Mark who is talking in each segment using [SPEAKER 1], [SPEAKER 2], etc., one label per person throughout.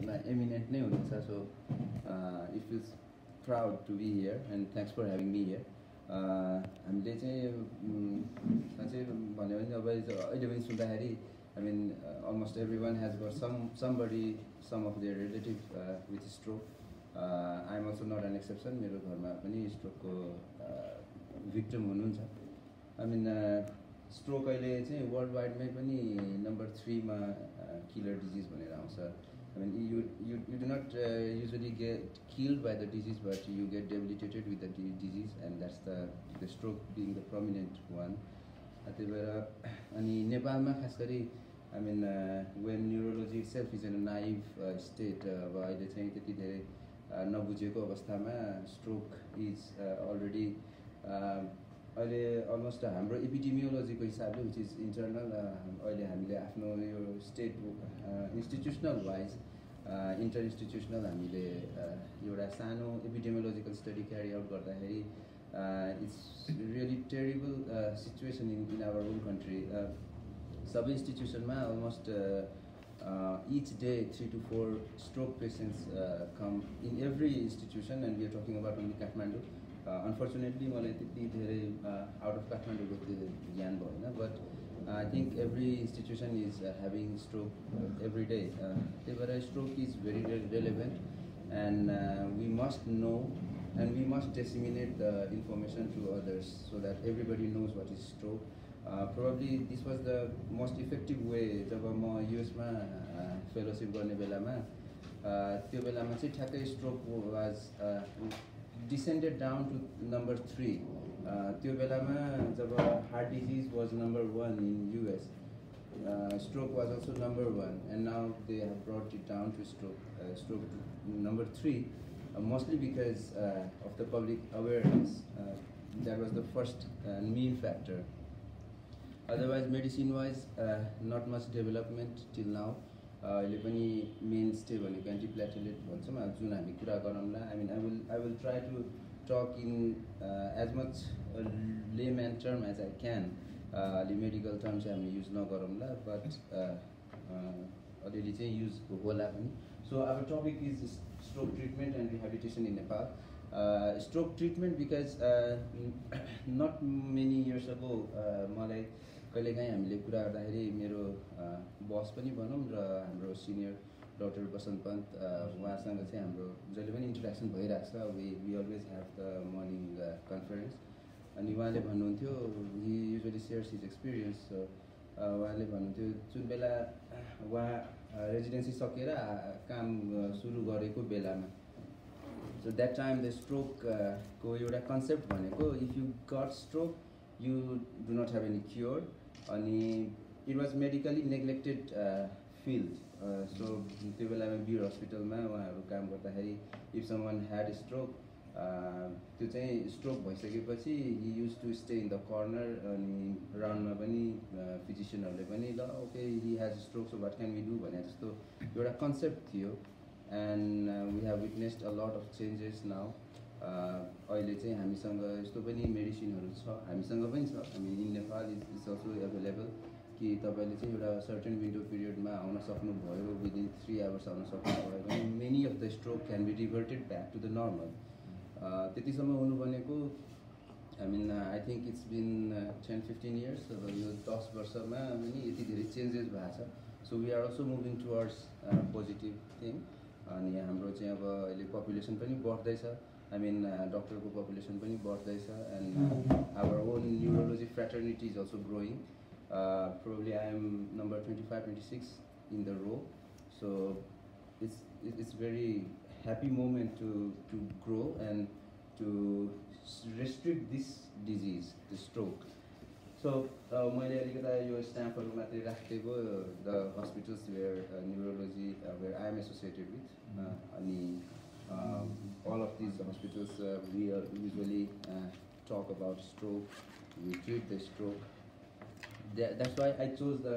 [SPEAKER 1] फिल्डमा एमिनेन्ट नै हुनुहुन्छ so it feels proud to be here and thanks for having me here हामीले चाहिँ साँच्चै भन्यो भने अब अहिले पनि सुन्दाखेरि I mean almost everyone has got somebody some of their relative with stroke I am also not an exception मेरो घरमा पनि स्ट्रोकको भिक्टिम हुनुहुन्छ आई मिन स्ट्रोक अहिले चाहिँ वर्ल्ड वाइडमै पनि नम्बर 3मा किलर डिजिज भनेर आउँछ आई मिन you do not usually get killed by the disease but you get debilitated with the disease and that's the stroke being the prominent one त्यही भएर अनि नेपालमा खास गरी आई मिन when neurology itself is in a naive state अब अहिले चाहिँ त्यति धेरै नबुझेको अवस्थामा स्ट्रोक इज अलरेडी अहिले अलमोस्ट हाम्रो एपिडेमियोलोजीको हिसाबले विच इज इन्टरनल अहिले हामीले आफ्नो यो state institutional wise inter institutional हामीले एउटा सानो एपिडेमियोलोजिकल स्टडी क्यारी आउट गर्दाखेरि it's really terrible situation in our own country सबै इन्स्टिट्युसनमा almost each day 3 to 4 stroke patients come in every institution and we are talking about only Kathmandu. Unfortunately, मलाई त्यति धेरै out of Kathmandu को ज्ञान भएन but I think every institution is having stroke every day. त्यही भएर stroke is very relevant and we must know and we must disseminate the information to others so that everybody knows what is stroke. Probably this was the most effective way जब म युएसमा fellowship गर्ने बेलामा त्यो बेलामा चाहिँ ठ्याक्कै stroke was descended down to number 3 त्यो बेलामा जब heart disease was number 1 in US stroke was also number 1 and now they have brought it down to stroke to number 3 mostly because of the public awareness that was the first main factor otherwise medicine wise not much development till now अहिले पनि main stay भनेको एन्टिप्लेटलेट भन्छौँ जुन हामी कुरा गरौँला आई mean I will try to talk in as much layman term as I can अलि medical term चाहिँ हामी युज नगरौँला बट अलिअलि चाहिँ युज होला पनि so our topic is stroke treatment and rehabilitation in Nepal stroke treatment because not many years ago मलाई कहिलेकाहीँ हामीले कुरा गर्दाखेरि मेरो बस पनि भनौँ र हाम्रो सिनियर डक्टर बसन्त पन्त उहाँसँग चाहिँ हाम्रो जहिले पनि इन्टरेक्सन भइरहेको छ we always have the morning conference अनि उहाँले भन्नुहुन्थ्यो हि युजली सेयर्स हिज एक्सपिरियन्स उहाँले भन्नुहुन्थ्यो जुन बेला उहाँ रेजिडेन्सी सकेर काम सुरु गरेको बेलामा so that time the stroke को एउटा कन्सेप्ट भनेको if you got stroke you do not have any cure अनि it was medically neglected field so त्यो बेलामा बिर हस्पिटलमा उहाँहरू काम गर्दाखेरि if someone had a stroke त्यो चाहिँ स्ट्रोक भइसकेपछि he used to stay in the corner अनि राउन्डमा पनि फिजिसियनहरूले पनि ल okay he has a stroke so what can we do भने जस्तो एउटा कन्सेप्ट थियो and we have witnessed a lot of changes now अहिले चाहिँ हामीसँग यस्तो पनि मेडिसिनहरू छ हामीसँग पनि छ हामी इन नेपाल इज अल्सो एभाइलेबल कि तपाईँले चाहिँ एउटा सर्टेन विन्डो पिरियडमा आउन सक्नुभयो विदिन 3 आवर्स आउन सक्नुभयो भने many of the stroke can be reverted back to the normal त्यतिसम्म हुनु भनेको I mean I think it's been 10-15 years अब यो 10 वर्षमा पनि यति धेरै चेन्जेस भएको छ so we are also moving towards positive thing अनि हाम्रो चाहिँ अब अहिले पपुलेसन पनि बढ्दैछ I mean, doctor population पनि बढ्दैछ and our own neurology fraternity is also growing. Probably I am number 25-26 in the row, so it's very happy moment to grow and to restrict this disease, the stroke. So मैले अलिकता यो स्ट्याम्पहरू मात्रै राखेको the hospitals where neurology where I am associated with अनि all of these hospitals we usually talk about stroke, we treat the stroke. That's why I chose the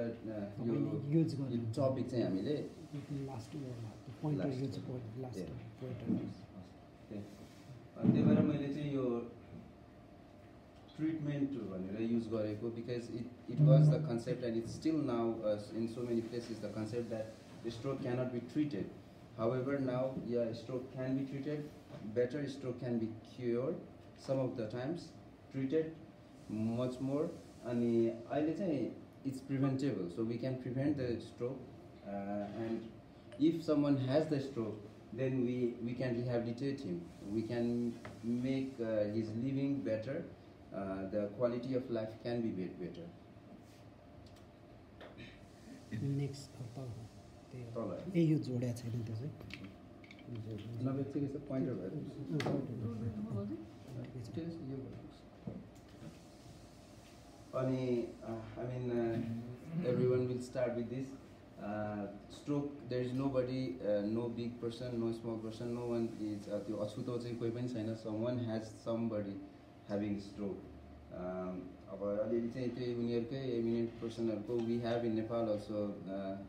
[SPEAKER 1] topic चाहिँ हामीले
[SPEAKER 2] last pointer use last pointer
[SPEAKER 1] त्यही भएर मैले चाहिँ यो treatment भनेर use गरेको because it was the concept and it's still now in so many places the concept that the stroke cannot be treated. However, now, yeah, stroke can be treated better, stroke can be cured some of the times, treated much more. And it's preventable, so we can prevent the stroke. And if someone has the stroke, then we can rehabilitate him. We can make his living better. The quality of life can be better.
[SPEAKER 2] Next
[SPEAKER 1] तल
[SPEAKER 2] ए यो जोड्या छैन त्यो चाहिँ
[SPEAKER 1] नभए चाहिँ यस्तो pointer भयो अनि I mean everyone will start with this stroke. There is nobody, no big person, no small person, no one is त्यो अछुतो चाहिँ कोही पनि छैन. Someone has somebody having stroke. अब अलिअलि चाहिँ त्यही उनीहरूकै imminent पर्सनहरूको we have in Nepal also.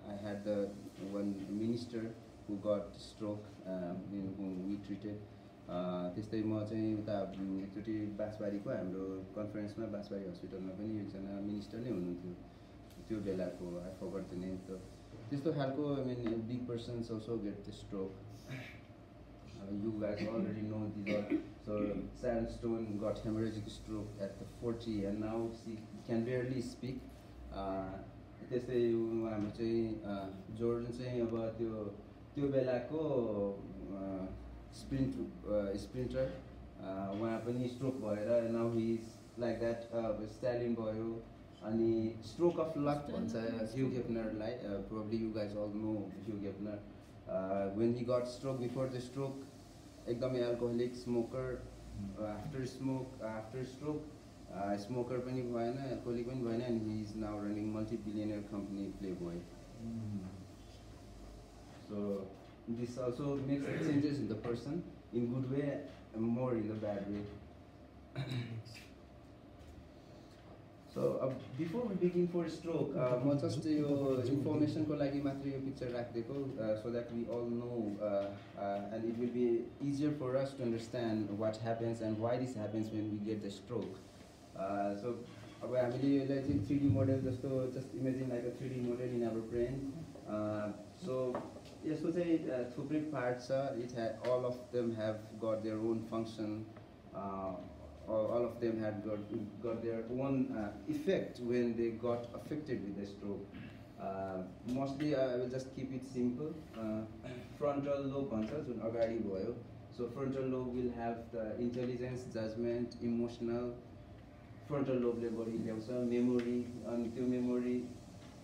[SPEAKER 1] I had the one minister who got stroke whom we treated. त्यस्तै म चाहिँ उता एकचोटि बाँसबारीको हाम्रो कन्फरेन्समा बाँसबारी हस्पिटलमा पनि एकजना मिनिस्टर नै हुनुहुन्थ्यो त्यो बेलाको. आई फरगट द नेम. त्यस्तो खालको I mean big persons also get the stroke. You guys already know these all. So Sharon Stone got hemorrhagic stroke at the 40 and now she can barely speak. त्यस्तै हाम्रो चाहिँ Jordan चाहिँ अब त्यो बेलाको स्प्रिन्टर उहाँ पनि स्ट्रोक भएर now he is like that. स्ट्यालिन भयो. अनि स्ट्रोक अफ लक भन्छ ह्यू गेफनरलाई. Probably you guys all know Hugh Hefner. When he got stroke, before the stroke एकदमै alcoholic smoker. After stroke smoker पनि भएन, एल्कोहोलिक पनि भएन. And he is now running multi billionaire company Playboy. So this also makes changes in the person in good way and more in the bad way. So before we begin for stroke, म just your information को लागि मात्र यो picture राखिदिएको so that we all know and it will be easier for us to understand what happens and why this happens when we get the stroke. So अब हामीले यसलाई चाहिँ 3D model जस्तो just imagine like a 3D model in our brain. So यसको चाहिँ थुप्रै part छ. All of them have got their own function. All of them had got their own effect when they got affected with the stroke. Mostly I will just keep it simple. Frontal lobe भन्छ जुन अगाडि भयो. So frontal lobe will have the intelligence, judgment, emotional. Frontal lobe ले बढी ल्याउँछ memory. अनि त्यो memory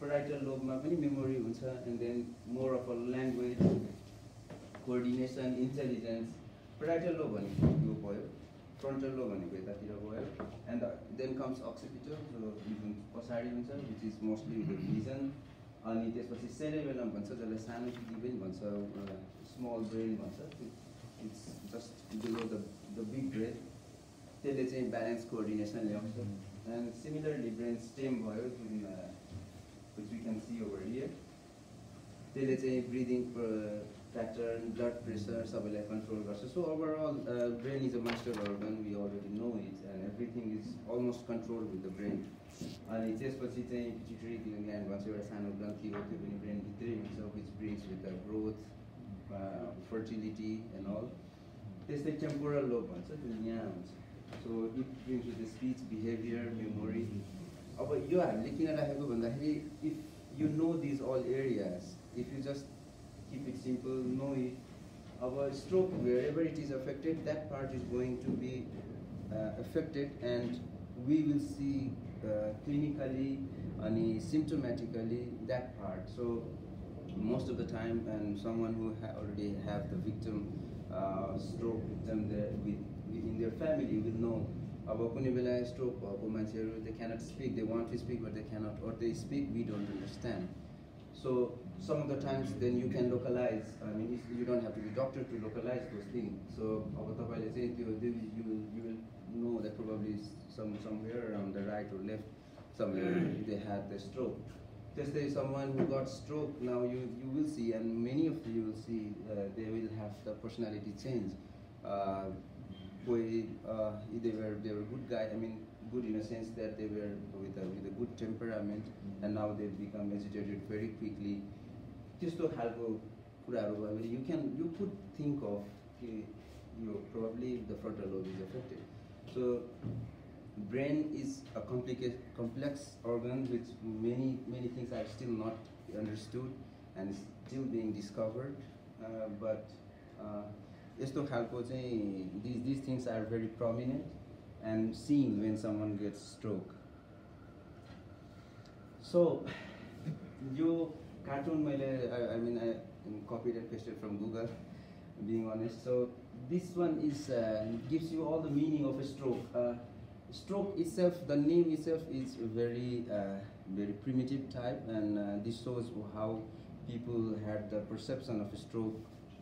[SPEAKER 1] parietal lobe मा पनि memory हुन्छ. And then more of a language, coordination, intelligence. Parietal lobe भनेको यो भयो. Frontal lobe भनेको यतातिर भयो. And then comes occipital जो जुन पछाडि हुन्छ which is mostly the vision. अनि त्यसपछि cerebellum भन्छ जसलाई सानो बुद्धि पनि भन्छ, small brain भन्छ. It's just below the big brain. त्यसले चाहिँ balance, coordination ल्याउँछ. And similarly brain stem भयो जुन which we can see over here. त्यसले चाहिँ breathing pattern, blood pressure सबैलाई control गर्छ. So overall brain is a master organ, we already know it, and everything is almost controlled with the brain. अनि त्यसपछि चाहिँ pituitary gland भन्छ एउटा सानो ग्रन्थि हो, त्यो पनि brain भित्रै हुन्छ, which brings with the growth, fertility and all. त्यस्तै temporal lobe भन्छ जुन यहाँ हुन्छ. So it brings with the speech, behavior, memory. अब यो हामीले किन राखेको भन्दाखेरि if you know these all areas, if you just keep it simple, know it. Our stroke, wherever it is affected, that part is going to be affected, and we will see clinically and symptomatically that part. So most of the time, and someone who already have the victim, stroke victim in their family will know. अब कुनै बेला stroke भएको मान्छेहरू, they cannot speak, they want to speak but they cannot, or they speak, we don't understand. So some of the times then you can localize. I mean, you don't have to be doctor to localize those things. So अब तपाईले चाहिँ त्यो you will know that probably somewhere around the right or left somewhere they had the stroke. त्यस्तै someone who got stroke, now you will see, and many of you will see, they will have the personality change. They were good guy. I mean, good in a sense that they were with a good temperament, and now they've become agitated very quickly. त्यस्तो खालको कुराहरू भयो भने you could think of probably the frontal lobe is affected. So brain is a complex organ with many things are still not understood and still being discovered. But यस्तो खालको चाहिँ these things are very prominent and seen when someone gets stroke. So yo cartoon I mean I copied and pasted from Google, being honest. So this one is gives you all the meaning of a stroke. Stroke itself, the name itself is very very primitive type, and this shows how people had the perception of a stroke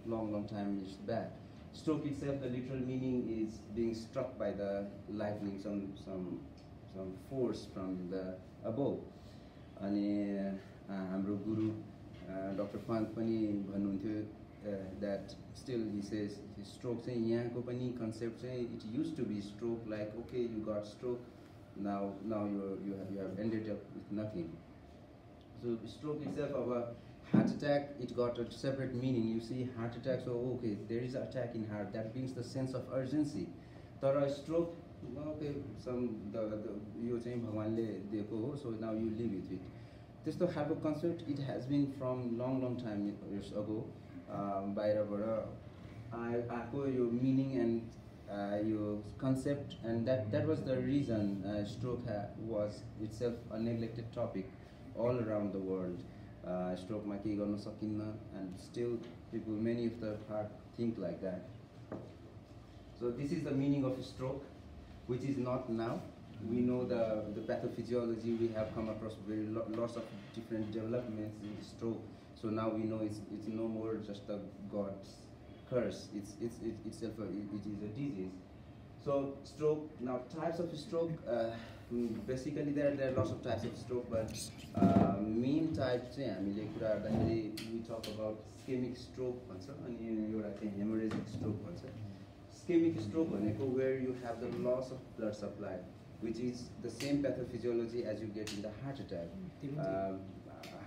[SPEAKER 1] long time back. Stroke itself, the literal meaning is being struck by the lightning, some force from the above. अनि हाम्रो गुरु Dr. Pant पनि भन्नुहुन्थ्यो that still he says stroke चाहिँ यहाँको पनि concept चाहिँ it used to be stroke, like okay, you got stroke, now you have ended up with nothing. So stroke itself, of a heart attack, it got a separate meaning. You see heart attack, so okay, there is an attack in heart, that brings the sense of urgency. तर stroke, okay, यो चाहिँ भगवानले दिएको हो, so now you live with it. त्यस्तो खालको concept, it has been from long time years ago. बाहिरबाट आएको यो meaning and your concept, and that was the reason stroke was itself a neglected topic all around the world. Stroke ma केही गर्न सकिन्न, and still people, many of the heart think like that. So this is the meaning of stroke, which is not now. We know the pathophysiology, we have come across lots of different developments in stroke. So now we know it's no more just a God's curse. It's itself it is a disease. So stroke, now types of stroke. Basically there are lots of types of stroke, but main type we talk about ischemic stroke and hemorrhagic stroke. Ischemic stroke where you have the loss of blood supply, which is the same pathophysiology as you get in the heart attack.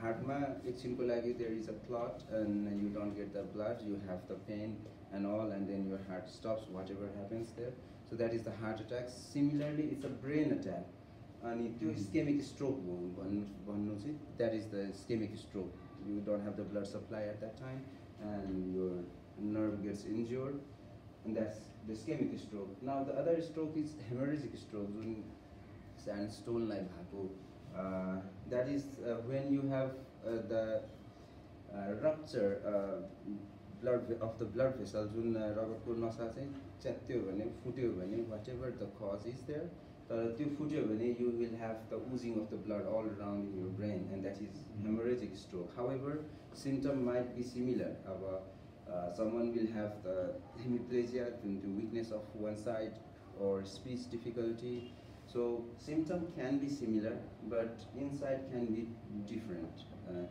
[SPEAKER 1] Heart it's simple, like there is a clot and you don't get the blood, you have the pain and all, and then your heart stops, whatever happens there. So that is the heart attack. Similarly, it's a brain attack. And it's ischemic stroke, that is the ischemic stroke. You don't have the blood supply at that time, and your nerve gets injured, and that's the ischemic stroke. Now the other stroke is hemorrhagic stroke, sandstone like that is when you have the rupture of the blood vessel, whatever the cause is there, you will have the oozing of the blood all around in your brain, and that is hemorrhagic stroke. However, symptom might be similar. Someone will have the hemiplegia, the weakness of one side, or speech difficulty. So symptom can be similar, but inside can be different,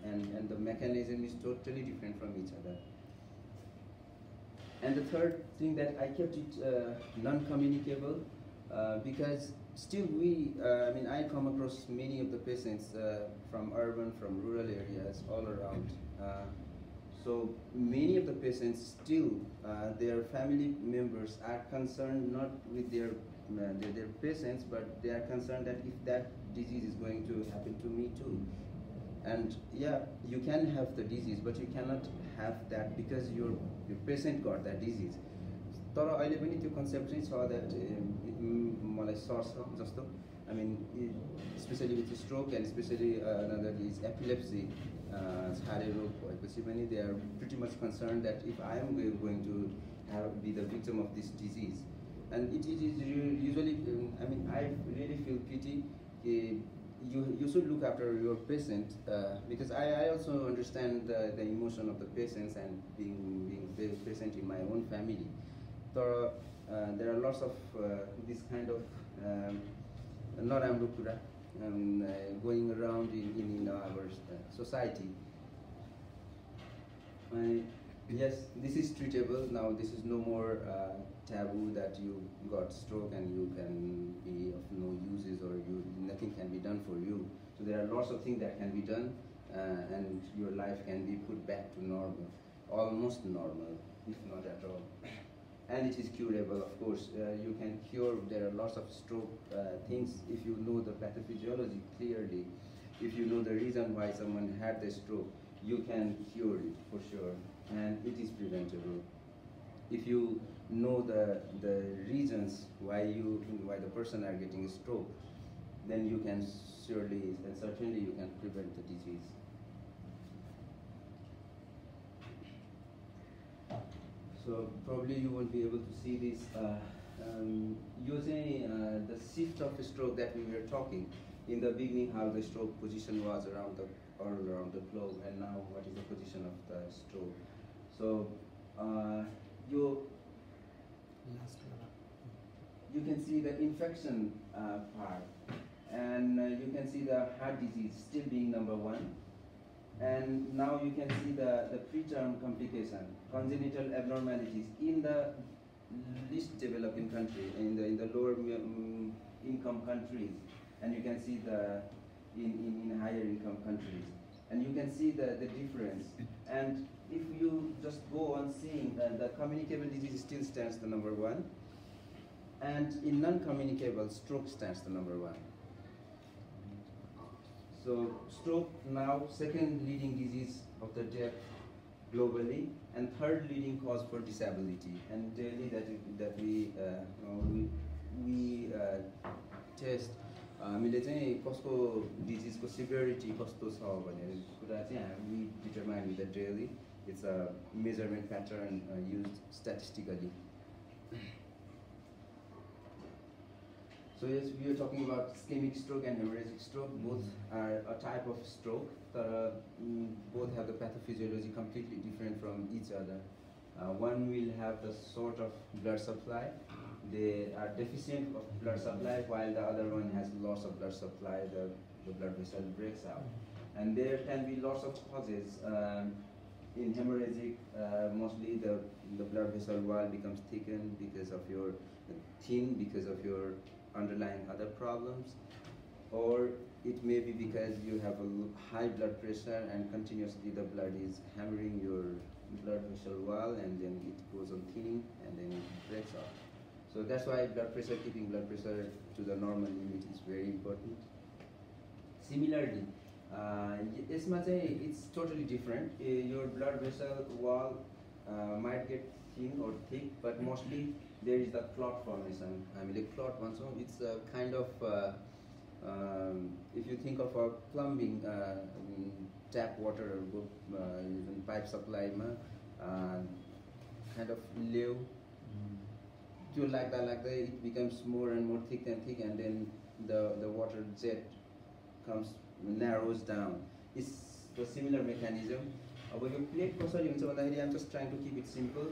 [SPEAKER 1] and the mechanism is totally different from each other. And the third thing that I kept it non-communicable, because still I come across many of the patients from urban, from rural areas, all around. So many of the patients still, their family members are concerned not with their patients, but they are concerned that if that disease is going to happen to me too. And yeah, you can have the disease, but you cannot have that because your patient got that disease. तर अहिले पनि त्यो concept चाहिँ छ that मलाई सर्छ जस्तो. I mean, especially with stroke, and especially another is epilepsy, छारे रोग भएपछि पनि they are pretty much concerned that if I am going to be the victim of this disease. And it is usually, I really feel pity. You should look after your patient, because I also understand the emotion of the patients and being patient in my own family. So there are lots of this kind of naramro kura going around in our society. Yes, this is treatable now. This is no more taboo that you got stroke and you can be of no uses, or nothing can be done for you. So there are lots of things that can be done, and your life can be put back to normal. almost normal, if not at all. And it is curable, of course. You can cure, there are lots of stroke things if you know the pathophysiology clearly. If you know the reason why someone had the stroke, you can cure it for sure, and it is preventable. If you know the reasons why the person are getting a stroke, then you can surely and certainly you can prevent the disease. So probably you won't be able to see this using the shift of stroke that we were talking in the beginning, how the stroke position was around the globe, and now what is the position of the stroke. So you can see the infection part, and you can see the heart disease still being number one. And now you can see the preterm complication, congenital abnormalities in the least developing country, in the lower income countries, and you can see the in higher income countries, and you can see the difference. And if you just go on seeing that the communicable disease still stands the number one, and in non-communicable, stroke stands the number one. So stroke now second leading disease of the death globally, and third leading cause for disability. And daily that we test हामीले चाहिँ कसको डिजिजको severity कस्तो छ भन्ने कुरा चाहिँ we determine with the daily. It's a measurement pattern used statistically. So yes, we are talking about ischemic stroke and hemorrhagic stroke. Both are a type of stroke. Both have the pathophysiology completely different from each other. One will have the sort of blood supply. They are deficient of blood supply, while the other one has loss of blood supply. The blood vessel breaks out. And there can be lots of causes. In hemorrhagic, mostly the blood vessel wall becomes thickened because of your underlying other problems, or it may be because you have a high blood pressure and continuously the blood is hammering your blood vessel wall, and then it goes on thinning and then it breaks off. So that's why keeping blood pressure to the normal limit is very important. Similarly, it's totally different. Your blood vessel wall might get thin or thick, but mostly there is the clot formation. Clot one, so it's a kind of if you think of a plumbing tap water even pipe supply kind of low like that it becomes more and more thick and thick, and then the water jet narrows down. It's the similar mechanism. Plate I'm just trying to keep it simple.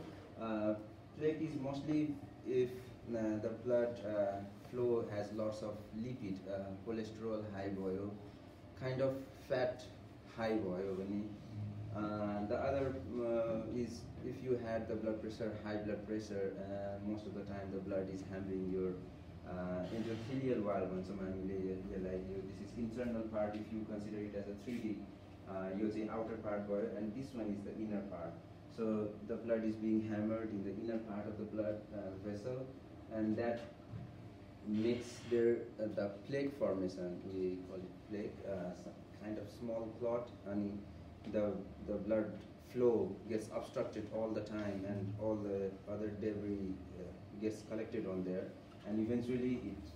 [SPEAKER 1] Plaque is mostly if the blood flow has lots of lipid, cholesterol high boil, kind of fat high boil. The other is if you had the blood pressure, high blood pressure, most of the time the blood is hammering your endothelial wall. This is internal part if you consider it as a 3D. You say outer part boil, and this one is the inner part. So the blood is being hammered in the inner part of the blood vessel, and that makes the plaque formation. We call it plaque, kind of small clot, and the blood flow gets obstructed all the time, and all the other debris gets collected on there, and eventually it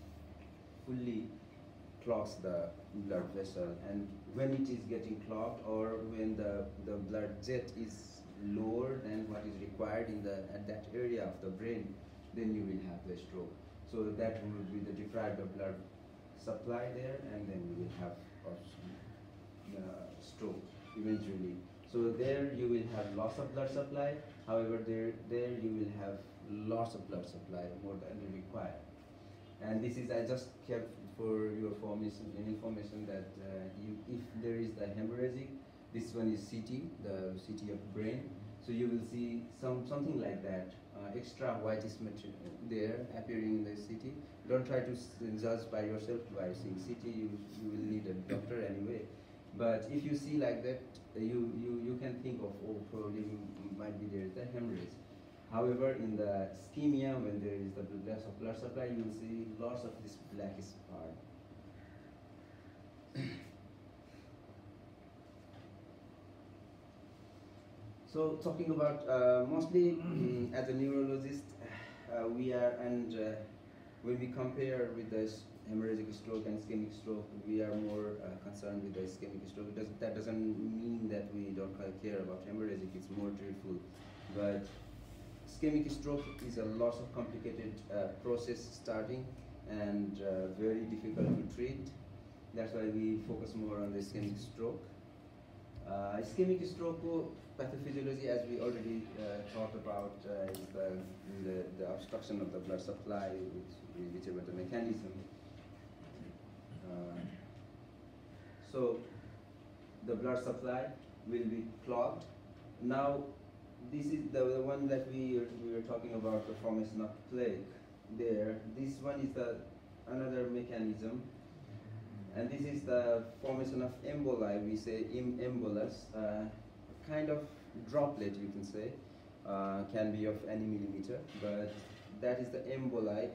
[SPEAKER 1] fully clogs the blood vessel. And when it is getting clogged, or when the blood jet is lower than what is required at that area of the brain, then you will have the stroke. So that will be the deprived of blood supply there, and then you will have stroke eventually. So there you will have loss of blood supply. However, there you will have loss of blood supply more than you require. And this is I just kept for your information that if there is the hemorrhagic, this one is CT, the CT of brain. So you will see something like that, extra whitish material there appearing in the CT. Don't try to judge by yourself by seeing CT. You will need a doctor anyway. But if you see like that, you can think of, oh, probably might be there is a hemorrhage. However, in the ischemia, when there is the loss of blood supply, you will see lots of this blackish part. So talking about mostly as a neurologist, we are, and when we compare with the hemorrhagic stroke and ischemic stroke, we are more concerned with the ischemic stroke. That doesn't mean that we don't care about hemorrhagic, it's more dreadful. But ischemic stroke is a lot of complicated process starting and very difficult to treat. That's why we focus more on the ischemic stroke. Ischemic stroke pathophysiology, as we already talked about, is the obstruction of the blood supply, whichever the mechanism. So the blood supply will be clogged. Now, this is the one that we were talking about, the formation of plaque. There, this one is another mechanism. And this is the formation of emboli. We say embolus, kind of droplet, you can say, can be of any millimeter, but that is the emboli.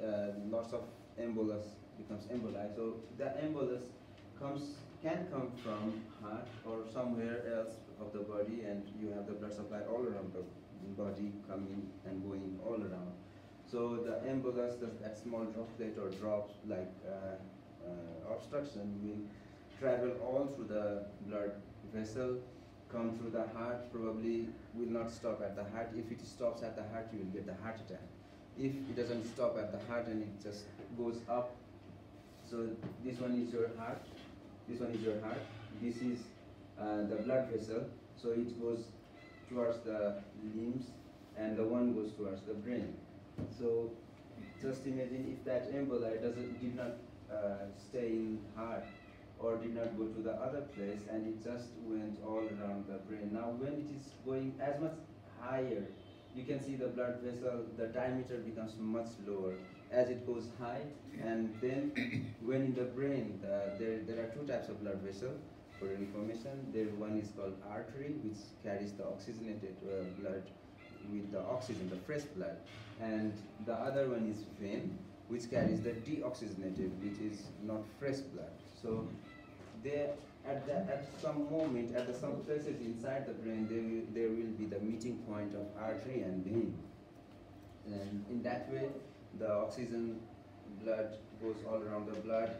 [SPEAKER 1] Lots of embolus becomes emboli. So the embolus can come from heart or somewhere else of the body, and you have the blood supply all around the body, coming and going all around. So the embolus, that small droplet or drops like obstruction, will travel all through the blood vessel, come through the heart, probably will not stop at the heart. If it stops at the heart, you will get the heart attack. If it doesn't stop at the heart and it just goes up, so this one is your heart, this one is your heart, this is the blood vessel, so it goes towards the limbs, and the one goes towards the brain. So just imagine if that emboli did not stay in heart or did not go to the other place, and it just went all around the brain. Now when it is going as much higher, you can see the blood vessel, the diameter becomes much lower as it goes high. And then when in the brain, there are two types of blood vessel. For your information, one is called artery, which carries the oxygenated blood with the oxygen, the fresh blood, and the other one is vein, which carries the deoxygenated, which is not fresh blood. So there, at some moment, some places inside the brain, there will be the meeting point of artery and vein, and in that way, the oxygen blood goes all around the blood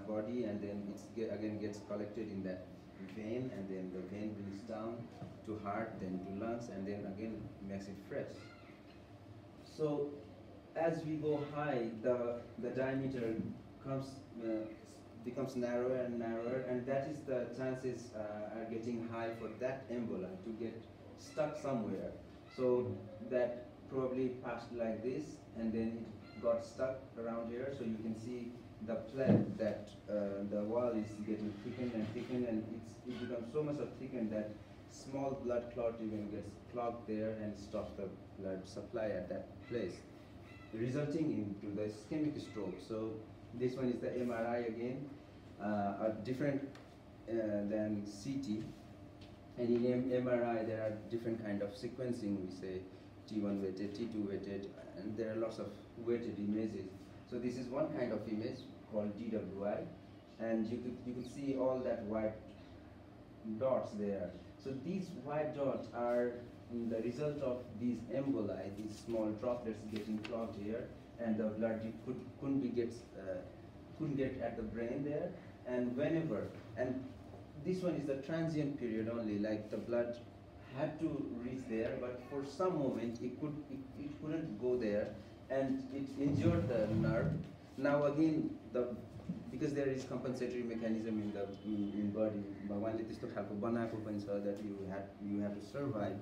[SPEAKER 1] body, and then it again gets collected in that vein, and then the vein brings down to heart, then to lungs, and then again makes it fresh. So as we go high, the diameter becomes narrower and narrower, and that is the chances are getting high for that emboli to get stuck somewhere. So that probably passed like this, and then it got stuck around here. So you can see the plaque, that the wall is getting thickened and thickened, and it becomes so much of thickened that small blood clot even gets clogged there and stops the blood supply at that place, resulting into the ischemic stroke. So this one is the MRI again, different than CT. And in MRI there are different kind of sequencing. We say T1 weighted, T2 weighted, and there are lots of weighted images. So this is one kind of image called DWI, and you could see all that white dots there. So these white dots are the result of these emboli, these small droplets getting clogged here, and the blood couldn't get at the brain there. And this one is the transient period only, like the blood had to reach there, but for some moment it couldn't go there, and it injured the nerve. Now again, because there is compensatory mechanism in the body, that you have to survive.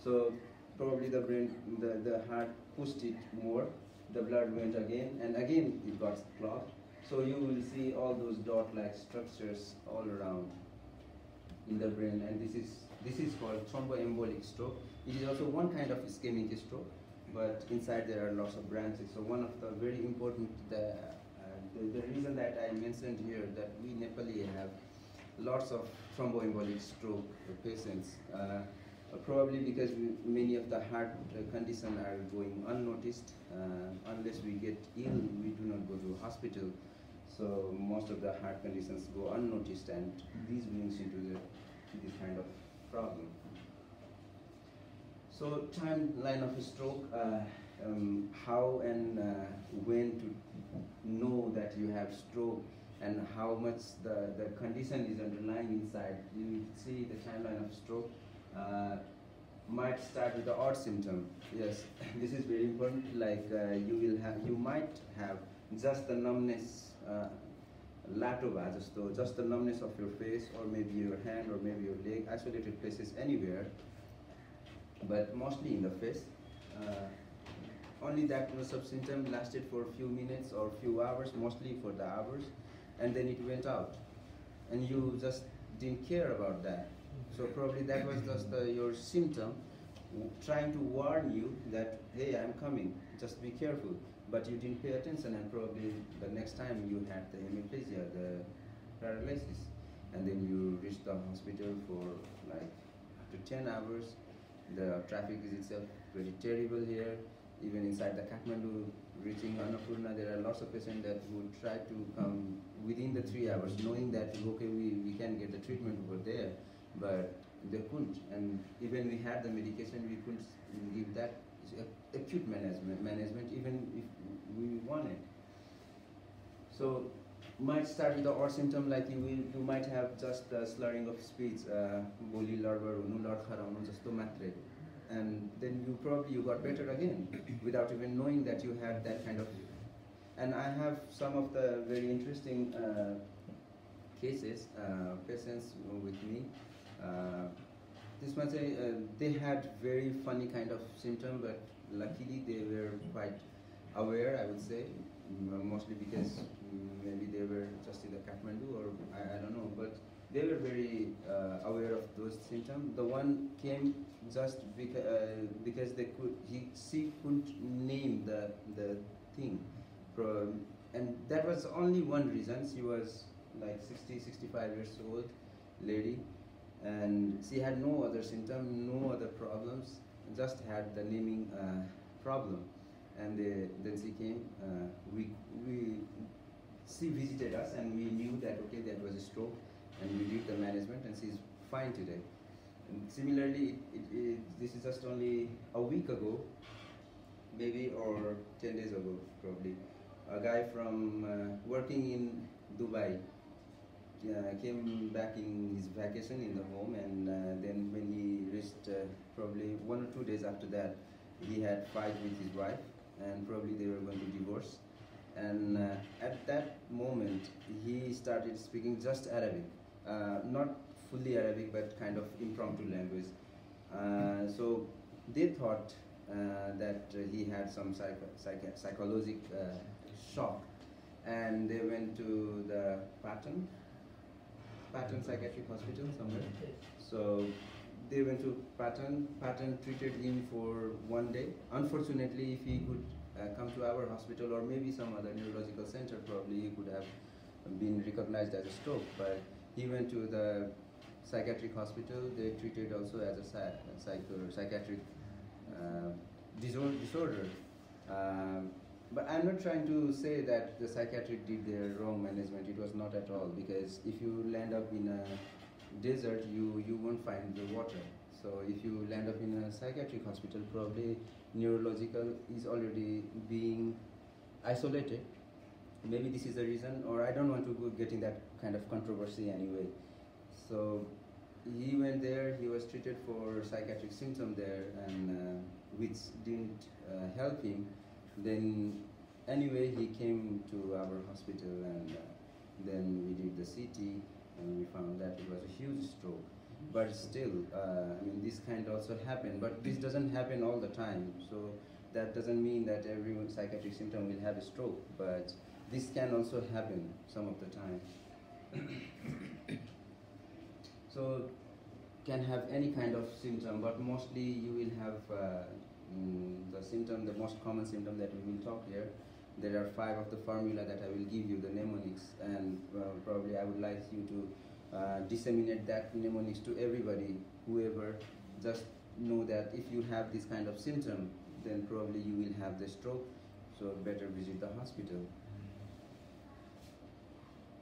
[SPEAKER 1] So probably the heart pushed it more, the blood went again, and again it got clogged. So you will see all those dot-like structures all around in the brain, and this is called thromboembolic stroke. It is also one kind of ischemic stroke, but inside there are lots of branches. So one of the very important, the reason that I mentioned here that we Nepali have lots of thromboembolic stroke patients. Probably because many of the heart conditions are going unnoticed. Unless we get ill, we do not go to hospital. So most of the heart conditions go unnoticed, and this brings you to this kind of problem. So timeline of a stroke, how and when to know that you have stroke, and how much the condition is underlying inside. You see the timeline of stroke might start with the odd symptom. Yes, this is very important. Like you might have just the numbness, just the numbness of your face, or maybe your hand, or maybe your leg, isolated places anywhere, but mostly in the face. Only that much of symptom lasted for a few minutes or few hours, mostly for the hours, and then it went out, and you just didn't care about that. So probably that was just your symptom trying to warn you that, hey, I'm coming, just be careful. But you didn't pay attention, and probably the next time you had the hemiplegia, the paralysis, and then you reached the hospital for like up to 10 hours. The traffic is itself very terrible here. Even inside the Kathmandu, reaching Annapurna, there are lots of patients that would try to come within the 3 hours, knowing that, okay, we can get the treatment over there, but they couldn't. And even we had the medication, we couldn't give that acute management even if we wanted. So might start with the odd symptom, like you might have just the slurring of speech, boli larbar hunu, ladkhar hunu jasto matre, and then you got better again without even knowing that you had that kind of. And I have some of the very interesting cases, patients with me. This much, they had very funny kind of symptom, but luckily they were quite aware, I would say, mostly because maybe they were just in the Kathmandu, or I don't know, but they were very aware of those symptoms. The one came just because she couldn't name the thing, and that was only one reason. She was like 65 years old lady, and she had no other symptom, no other problems, just had the naming problem. And then she came, she visited us, and we knew that, okay, that was a stroke, and we did the management, and she's fine today. And similarly, this is just only a week ago, maybe, or 10 days ago, probably. A guy from working in Dubai came back in his vacation in the home, and then when he reached, probably 1 or 2 days after that, he had fight with his wife, and probably they were going to divorce. And at that moment, he started speaking just Arabic, not fully Arabic, but kind of impromptu language. So they thought that he had some psychological shock, and they went to the Patton Psychiatric Hospital somewhere. So they went to Patton. Patton treated him for 1 day. Unfortunately, if he could come to our hospital, or maybe some other neurological center, probably he could have been recognized as a stroke. But he went to the psychiatric hospital. They treated also as a psychiatric disorder. But I'm not trying to say that the psychiatric did their wrong management. It was not at all, because if you land up in a desert, you won't find the water. So if you land up in a psychiatric hospital, probably neurological is already being isolated. Maybe this is the reason, or I don't want to go getting that kind of controversy anyway. So he went there, he was treated for psychiatric symptom there, and which didn't help him. Then anyway, he came to our hospital, and then we did the CT, and we found that it was a huge stroke. But still, I mean, this kind also happened, but this doesn't happen all the time. So that doesn't mean that every psychiatric symptom will have a stroke, but this can also happen some of the time. So can have any kind of symptom, but mostly you will have the symptom, the most common symptom that we will talk here. There are 5 of the formula that I will give you, the mnemonics, and probably I would like you to disseminate that mnemonics to everybody, whoever, just know that if you have this kind of symptom, then probably you will have the stroke, so better visit the hospital.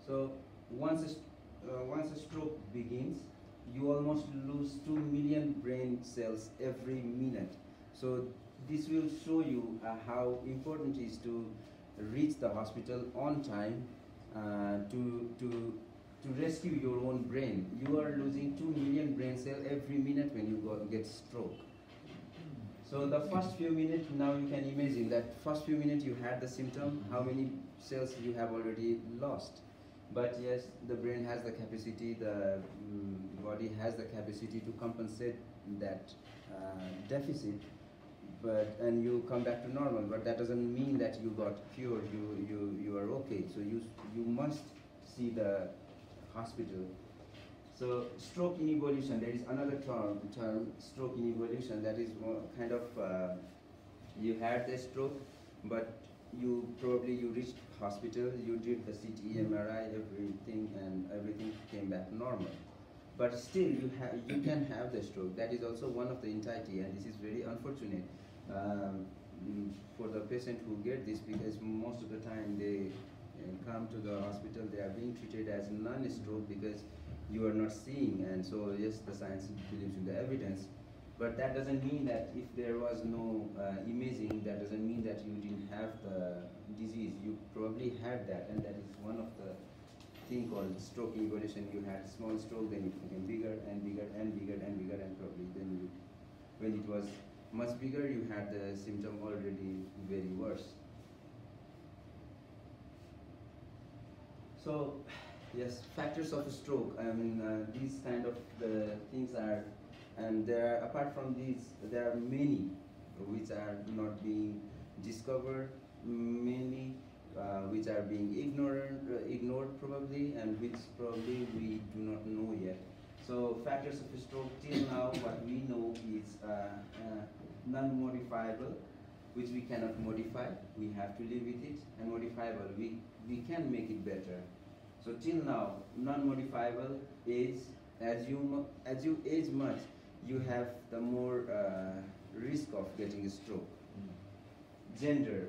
[SPEAKER 1] So once a stroke begins, you almost lose 2 million brain cells every minute. So this will show you how important it is to reach the hospital on time to rescue your own brain. You are losing 2 million brain cells every minute when you get stroke. So the first few minutes, now you can imagine that first few minutes you had the symptom, how many cells you have already lost. But yes, the brain has the capacity, the body has the capacity to compensate that deficit, and you come back to normal. But that doesn't mean that you got cured, you are okay. So you must see the hospital. So stroke involution, there is another term stroke involution, that is kind of, you had the stroke, but you reached hospital, you did the CT, MRI, everything, and everything came back normal. But still, you can have the stroke. That is also one of the entity, and this is very unfortunate for the patient who get this, because most of the time they come to the hospital, they are being treated as non-stroke because you are not seeing, and so yes, the science believes in the evidence. But that doesn't mean that if there was no imaging, that doesn't mean that you didn't have the disease. You probably had that, and that is one of the thing called stroke involution. You had small stroke, then it became bigger and bigger and bigger and bigger, and probably then when it was much bigger, you had the symptom already very worse. So yes, factors of a stroke. I mean, these kind of the things are. And there are, apart from these, there are many which are not being discovered, many which are being ignored probably, and which probably we do not know yet. So factors of stroke, till now what we know is non-modifiable, which we cannot modify, we have to live with it, and modifiable, we can make it better. So till now, non-modifiable is, as you age much, you have the more risk of getting a stroke. Gender,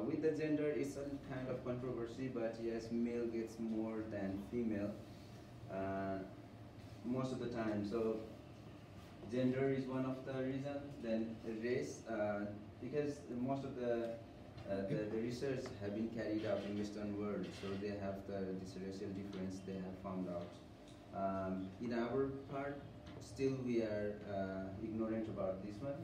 [SPEAKER 1] with the gender, it's a kind of controversy, but yes, male gets more than female most of the time. So gender is one of the reasons. Then race, because most of the research have been carried out in Western world, so they have this racial difference they have found out. In our part, still we are ignorant about this one,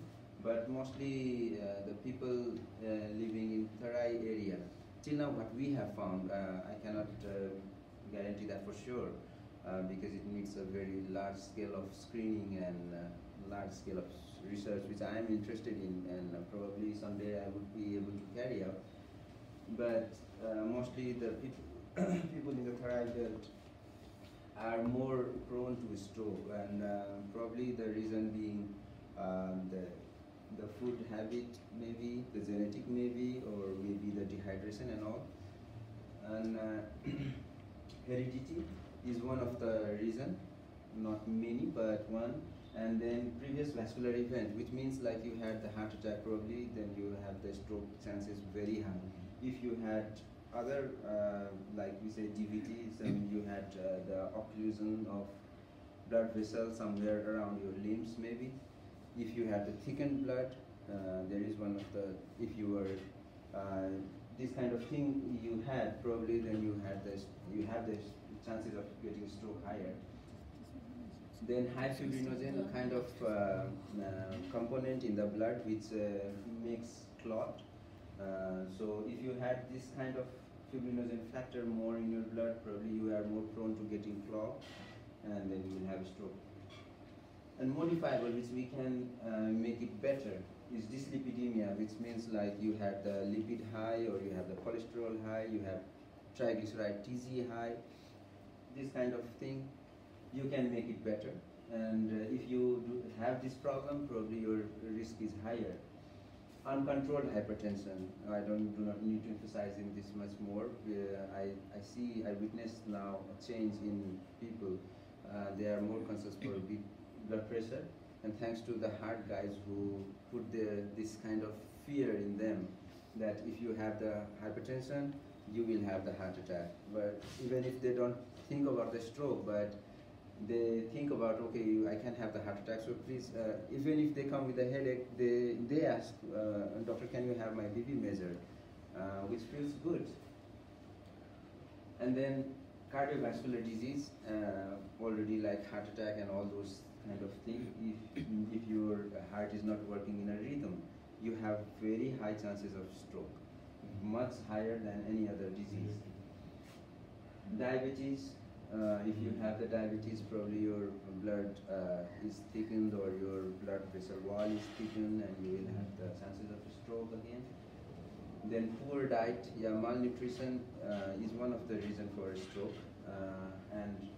[SPEAKER 1] but mostly the people living in Tarai area, till now what we have found, I cannot guarantee that for sure, because it needs a very large scale of screening and large scale of research, which I am interested in, and probably someday I would be able to carry out. But mostly the people in the Tarai belt are more prone to stroke, and probably the reason being the food habit, maybe the genetic, maybe, or maybe the dehydration and all, and heredity is one of the reason, not many but one. And then previous vascular event, which means like you had the heart attack probably, then you have the stroke chances very high. If you had other, like we say DVTs, and you had the occlusion of blood vessels somewhere around your limbs maybe. If you had the thickened blood, there is one of the, if you were, this kind of thing you had, probably then you have the chances of getting stroke higher. Then high fibrinogen, a kind of component in the blood which makes clot. So if you had this kind of fibrinogen factor more in your blood, probably you are more prone to getting clot, and then you will have a stroke. And modifiable, which we can make it better, is dyslipidemia, which means like you have the lipid high, or you have the cholesterol high, you have triglyceride TG high, this kind of thing. You can make it better, and if you have this problem, probably your risk is higher. Uncontrolled hypertension, I do not need to emphasize in this much more. I witness now a change in people They are more conscious for blood pressure, and thanks to the heart guys who put this kind of fear in them that if you have the hypertension, you will have the heart attack. But even if they don't think about the stroke, but they think about, okay, I can have the heart attack, so please, even if they come with a headache, they ask, doctor, can you have my BP measured, which feels good. And then cardiovascular disease, already like heart attack and all those kind of things, if your heart is not working in a rhythm, you have very high chances of stroke, much higher than any other disease. Diabetes, if you have the diabetes, probably your blood is thickened or your blood pressure wall is thickened, and you will have the chances of stroke again. Then poor diet, malnutrition is one of the reasons for stroke. And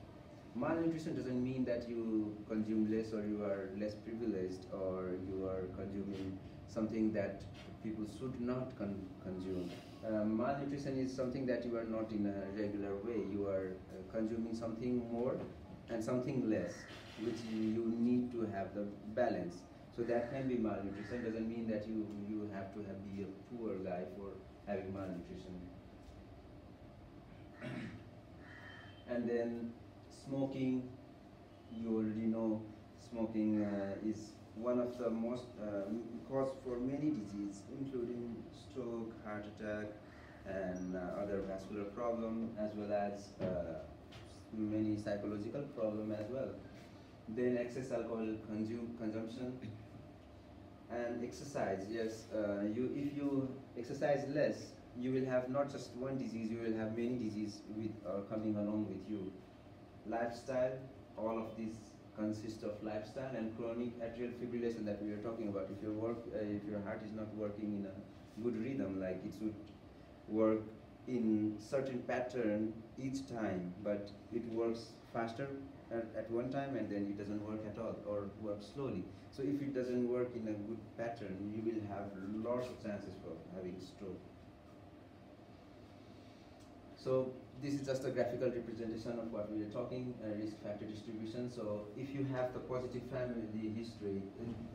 [SPEAKER 1] malnutrition doesn't mean that you consume less or you are less privileged or you are consuming something that people should not consume. Malnutrition is something that you are not in a regular way. You are consuming something more and something less, which you need to have the balance. So that can be malnutrition. Doesn't mean that you have to be a poor guy for having malnutrition. And then smoking, you already know smoking is one of the most cause for many diseases, including stroke, heart attack, and other vascular problem, as well as many psychological problem as well. Then excess alcohol consumption. And exercise, yes, if you exercise less, you will have not just one disease, you will have many diseases coming along with you. Lifestyle, all of these consist of lifestyle and chronic atrial fibrillation that we are talking about. If your heart is not working in a good rhythm, like it should work in certain pattern each time, but it works faster at one time and then it doesn't work at all or works slowly. So if it doesn't work in a good pattern, you will have lots of chances for having stroke. So this is just a graphical representation of what we are talking, risk factor distribution. So if you have the positive family history,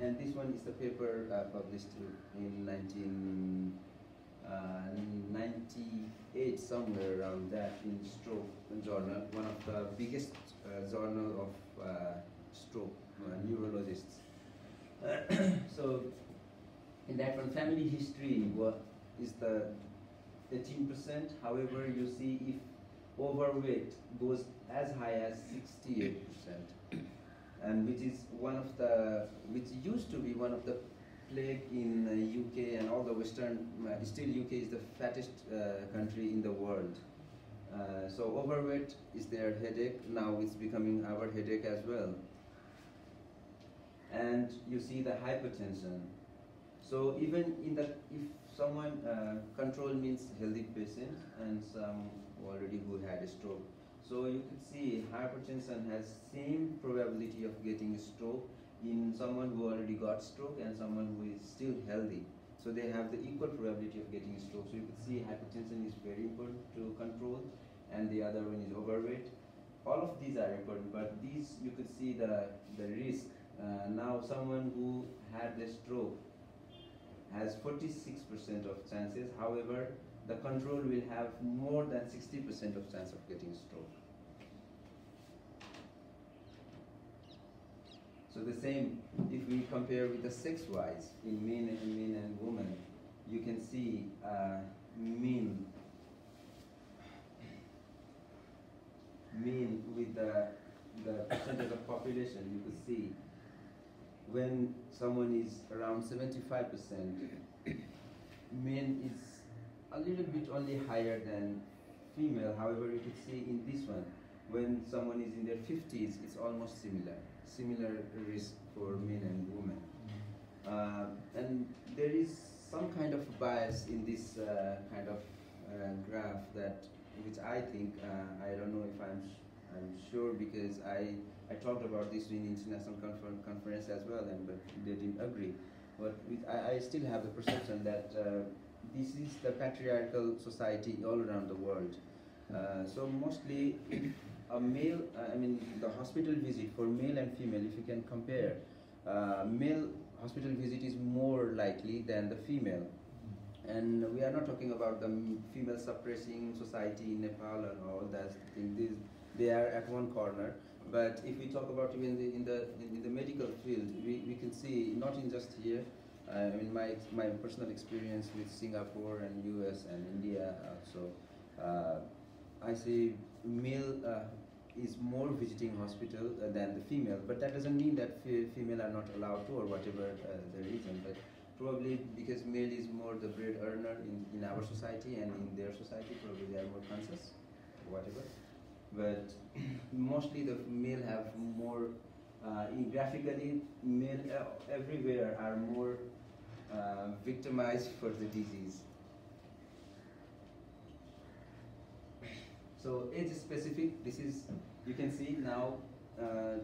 [SPEAKER 1] and this one is the paper published in 1998, somewhere around that, in Stroke Journal, one of the biggest journal of stroke neurologists. So in that one, family history is the 18%. However, you see if overweight goes as high as 68%, and which used to be one of the plague in UK and all the Western. Still, UK is the fattest country in the world. So overweight is their headache. Now it's becoming our headache as well. And you see the hypertension. So even if someone control means healthy patient and some already who had a stroke. So you could see hypertension has same probability of getting a stroke in someone who already got stroke and someone who is still healthy. So they have the equal probability of getting a stroke. So you could see hypertension is very important to control, and the other one is overweight. All of these are important, but these you could see the risk. Now someone who had the stroke has 46% of chances. However, the control will have more than 60% of chance of getting stroke. So the same, if we compare with the sex-wise, in men and women, you can see men with the percentage of population, you could see when someone is around 75%, men is a little bit only higher than female. However, you could see in this one, when someone is in their 50s, it's almost similar risk for men and women. And there is some kind of bias in this kind of graph which I think, I don't know if I'm sure, because I talked about this in international conference as well, but they didn't agree. But I still have the perception that this is the patriarchal society all around the world. So mostly, a male, I mean the hospital visit for male and female, if you can compare, male hospital visit is more likely than the female. And we are not talking about the female suppressing society in Nepal and all that thing. They are at one corner. But if we talk about even in the medical field, we can see not in just here. I mean my personal experience with Singapore and US and India also. I see male is more visiting hospital than the female, but that doesn't mean that female are not allowed to or whatever the reason. But probably because male is more the bread earner in our society and in their society, probably they are more conscious, whatever. But mostly the male have more, graphically, male everywhere are more victimized for the disease. So age specific, this is, you can see now,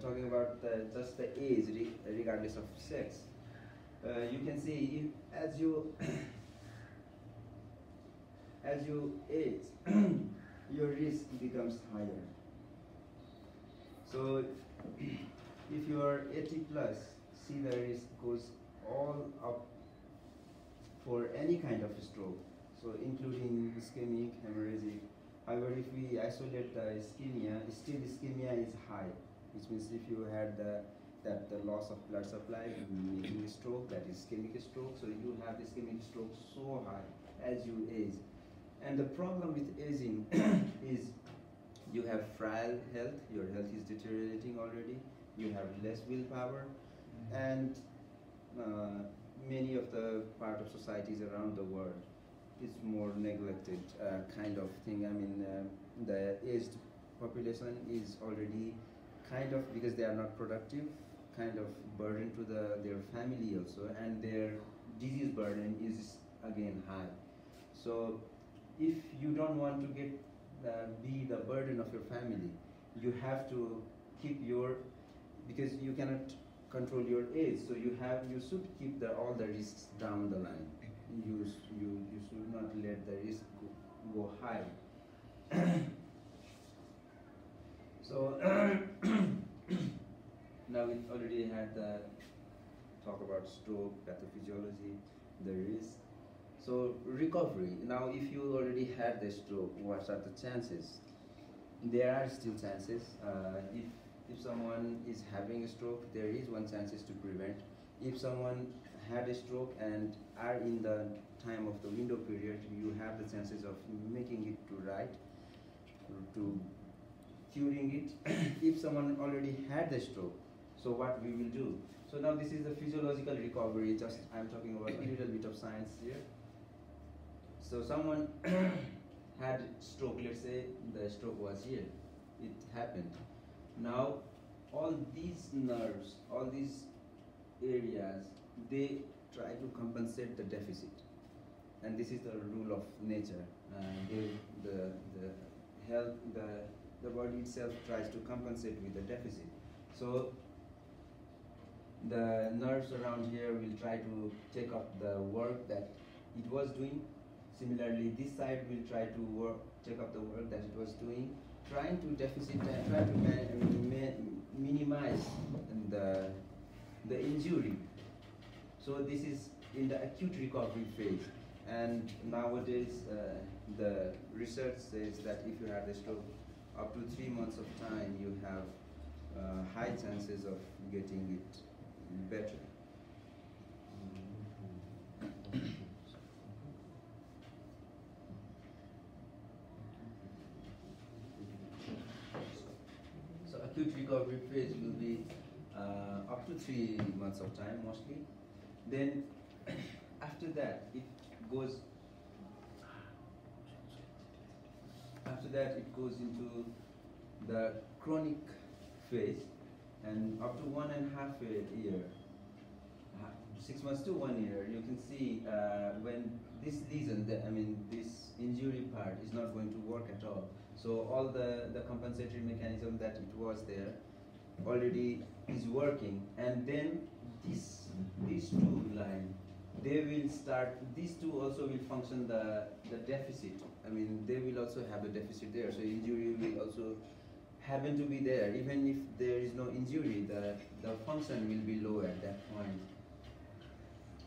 [SPEAKER 1] talking about just the age regardless of sex. You can see as you as you age, your risk becomes higher. So if you are 80 plus, see the risk goes all up for any kind of stroke, so including ischemic, hemorrhagic. However, if we isolate the ischemia, still ischemia is high, which means if you had the loss of blood supply making a stroke, that is ischemic stroke, so you have ischemic stroke so high as you age. And the problem with aging is you have frail health, your health is deteriorating already, you have less willpower, and many of the part of societies around the world is more neglected kind of thing. I mean, the aged population is already kind of, because they are not productive, kind of burden to their family also, and their disease burden is again high. So if you don't want to get be the burden of your family, you have to keep your, because you cannot control your age, so you should keep all the risks down the line. You should not let the risk go high. So now we already had the talk about stroke, pathophysiology, the risk. So recovery. Now, if you already had the stroke, what are the chances? There are still chances. If someone is having a stroke, there is one chances to prevent. If someone had a stroke and are in the time of the window period, you have the chances of making it to right, to curing it. If someone already had the stroke, so what we will do? So now this is the physiological recovery, just I'm talking about a little bit of science here. So someone had stroke, let's say the stroke was here, it happened. Now all these nerves, all these areas, they try to compensate the deficit, and this is the rule of nature. The body itself tries to compensate with the deficit. So the nerves around here will try to take up the work that it was doing. Similarly, this side will try to take up the work that it was doing, trying to deficit and try to minimize the injury. So this is in the acute recovery phase, and nowadays the research says that if you have a stroke, up to 3 months of time, you have high chances of getting it better. So acute recovery phase will be up to 3 months of time mostly. Then after that it goes into the chronic phase, and up to 1.5 year, 6 months to 1 year, you can see when this lesion, this injury part is not going to work at all. So all the compensatory mechanism that it was there already is working, and then these two lines, they will start, these two also will function the deficit. They will also have a deficit there, so injury will also happen to be there, even if there is no injury, the function will be low at that point.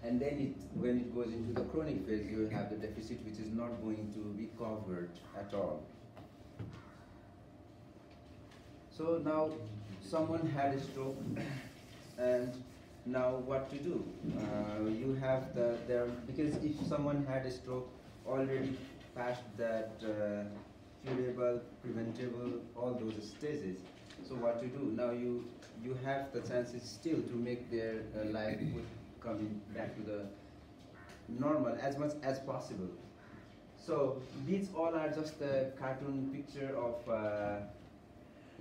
[SPEAKER 1] And then when it goes into the chronic phase, you will have the deficit which is not going to be covered at all. So now someone had a stroke, and now what to do? You have because if someone had a stroke already past that curable, preventable, all those stages. So what to do? Now you have the chances still to make their life coming back to the normal as much as possible. So these all are just a cartoon picture of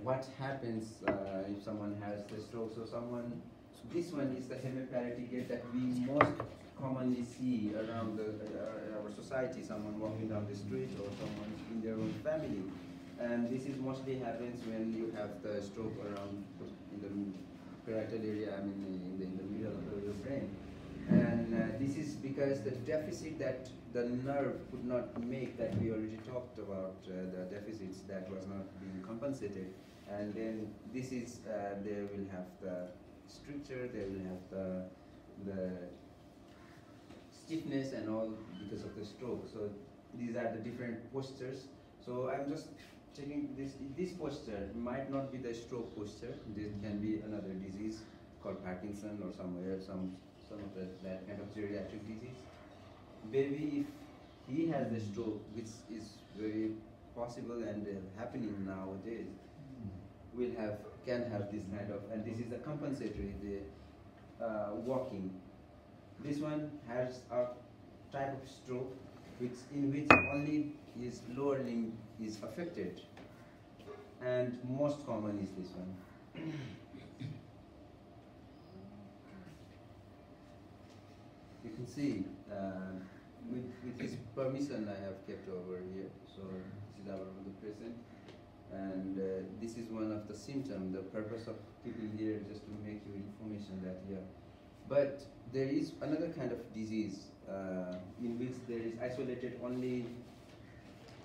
[SPEAKER 1] what happens if someone has a stroke. So this one is the hemiplegic gait that we most commonly see around our society, someone walking down the street or someone in their own family. And this is mostly happens when you have the stroke around in the parietal area, I mean in the middle of your brain. And this is because the deficit that the nerve could not make, that we already talked about, the deficits that was not being compensated. And then this is, they will have the stricture, they will have the stiffness and all because of the stroke. So these are the different postures. So I'm just checking this posture might not be the stroke posture. This can be another disease called Parkinson or some of that kind of geriatric disease. Maybe if he has the stroke, which is very possible and happening nowadays, can have this kind of, and this is the compensatory, the walking. This one has a type of stroke in which only his lower limb is affected, and most common is this one. You can see, with his permission, I have kept over here. So this is our present. And this is one of the symptoms. The purpose of keeping here is just to make you information that here. But there is another kind of disease in which there is isolated only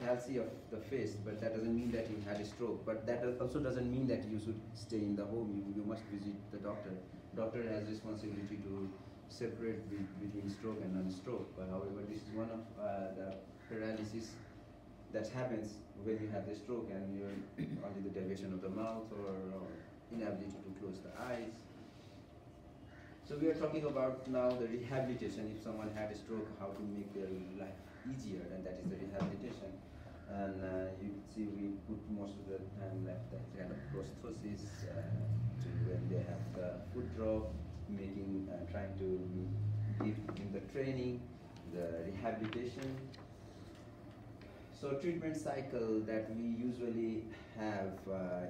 [SPEAKER 1] palsy of the face, but that doesn't mean that you had a stroke. But that also doesn't mean that you should stay in the home. You must visit the doctor. Doctor has responsibility to separate between stroke and non-stroke. But however, this is one of the paralysis that happens when you have the stroke and you're only the deviation of the mouth or inability to close the eyes. So we are talking about now the rehabilitation. If someone had a stroke, how to make their life easier, and that is the rehabilitation. And you can see we put most of the time like that kind of prosthesis to when they have the foot drop, trying to give in the training, the rehabilitation. So treatment cycle that we usually have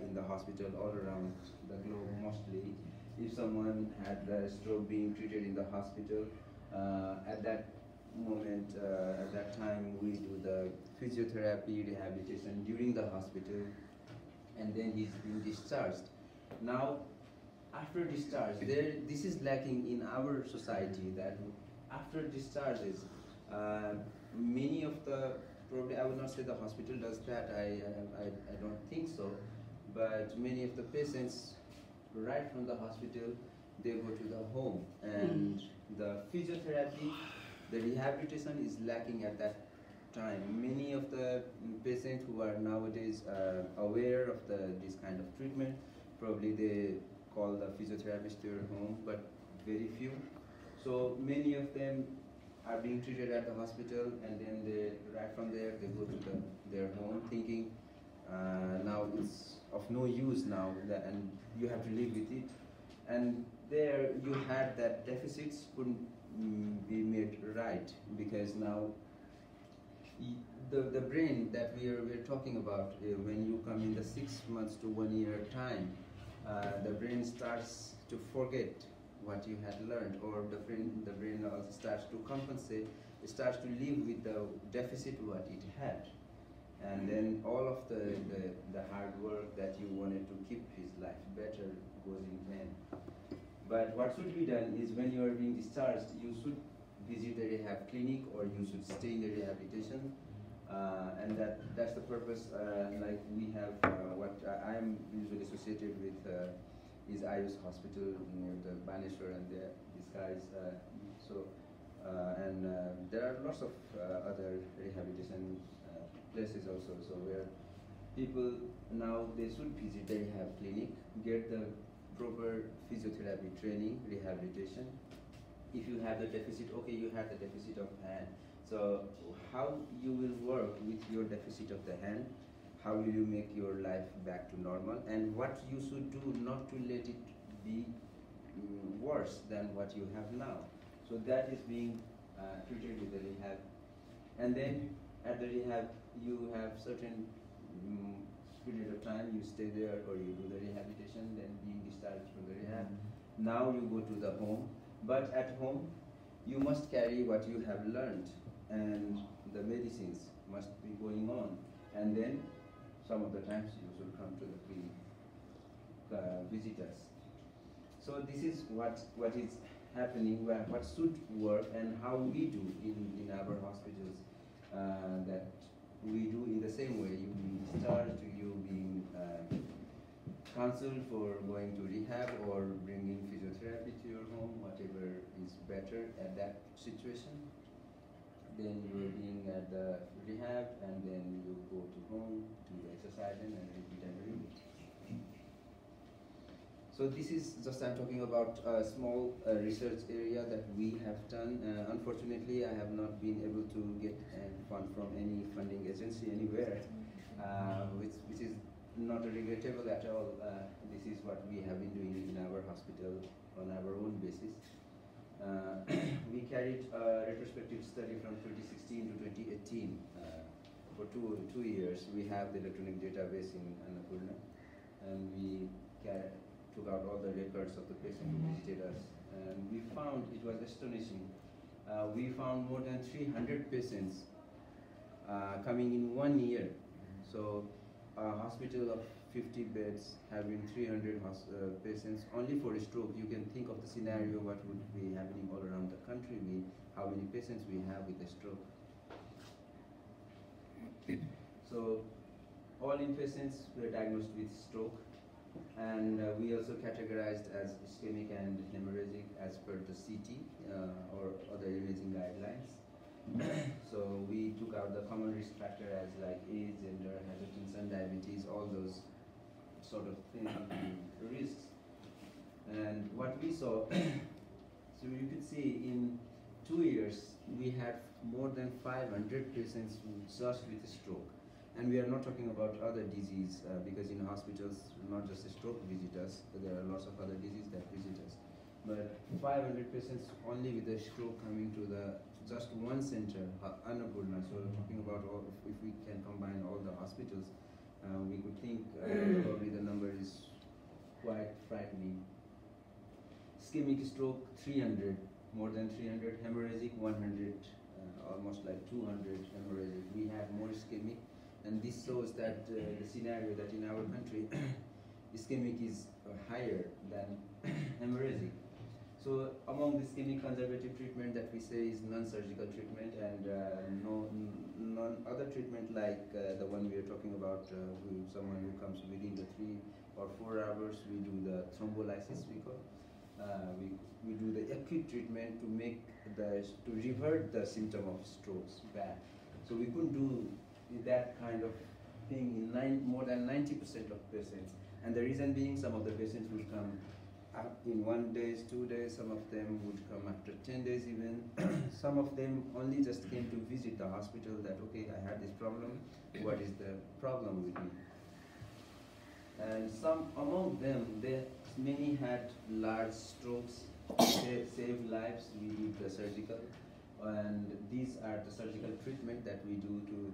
[SPEAKER 1] in the hospital all around the globe mostly, if someone had the stroke being treated in the hospital, at that moment, at that time we do the physiotherapy rehabilitation during the hospital, and then he's being discharged. Now, after discharge, this is lacking in our society, that after discharges, many of the, probably I would not say the hospital does that, I don't think so, but many of the patients right from the hospital, they go to the home, and the physiotherapy, the rehabilitation is lacking at that time. Many of the patients who are nowadays aware of this kind of treatment, probably they call the physiotherapist to your home, but very few. So many of them are being treated at the hospital, and then right from there they go to their home, thinking now it's of no use now, and you have to live with it. And there you had that deficits couldn't be made right, because now the brain that we're talking about, when you come in the 6 months to 1 year time, the brain starts to forget what you had learned, or the brain also starts to compensate. It starts to live with the deficit what it had, and then all of the hard work that you wanted to keep his life better goes in vain. But what should be done is, when you are being discharged, you should visit the rehab clinic, or you should stay in the rehabilitation And that's the purpose. Like we have what I am usually associated with is Ayush Hospital near the Baneshwar, and these guys. There are lots of other rehabilitation places also. So where people now they should visit the rehab clinic, get the proper physiotherapy training, rehabilitation. If you have the deficit, okay, you have the deficit of hand. So how you will work with your deficit of the hand? How will you make your life back to normal? And what you should do not to let it be worse than what you have now. So that is being treated with the rehab. And then at the rehab, you have certain period of time you stay there or you do the rehabilitation, then being discharged from the rehab. Now you go to the home, but at home you must carry what you have learned, and the medicines must be going on, and then some of the times you should come to the clinic, visit us. So this is what is happening, what should work, and how we do in our hospitals. That we do in the same way. You being discharged, you being counseled for going to rehab or bringing physiotherapy to your home, whatever is better at that situation. Then you are being at the rehab, and then you go to home to exercise and repeat and repeat. So this is just I'm talking about a small research area that we have done. Unfortunately, I have not been able to get fund from any funding agency anywhere, which is not regrettable at all. This is what we have been doing in our hospital on our own basis. We carried a retrospective study from 2016 to 2018. For two years, we have the electronic database in Annapurna, and we took out all the records of the patients who visited us, and we found it was astonishing. We found more than 300 patients coming in 1 year. So a hospital of 50 beds having 300 patients only for a stroke. You can think of the scenario what would be happening all around the country, how many patients we have with a stroke. So all inpatients were diagnosed with stroke, and we also categorized as ischemic and hemorrhagic as per the CT or other imaging guidelines. So we took out the common risk factor as like age, gender, hypertension, diabetes, all those sort of risks. And what we saw, so you could see in 2 years we had more than 500 patients just with a stroke. And we are not talking about other disease because in hospitals, not just a stroke visit us, there are lots of other diseases that visit us. But 500 patients only with a stroke coming to just one center, Annapurna. So talking about if we can combine all the hospitals, we could think probably the number is quite frightening. Ischemic stroke 300, more than 300, hemorrhagic 100, almost like 200 hemorrhagic. We have more ischemic. And this shows that the scenario that in our country, ischemic is higher than hemorrhagic. So among the ischemic conservative treatment that we say is non-surgical treatment, and none other treatment like the one we are talking about, someone who comes within the 3 or 4 hours, we do the thrombolysis, we call. We do the acute treatment to revert the symptom of strokes back. So we couldn't do that kind of thing in more than 90% of patients. And the reason being, some of the patients would come up in 1 day, 2 days, some of them would come after 10 days even. Some of them only just came to visit the hospital that, okay, I had this problem, what is the problem with me? And some among them, many had large strokes, saved lives. We did the surgical, and these are the surgical treatment that we do to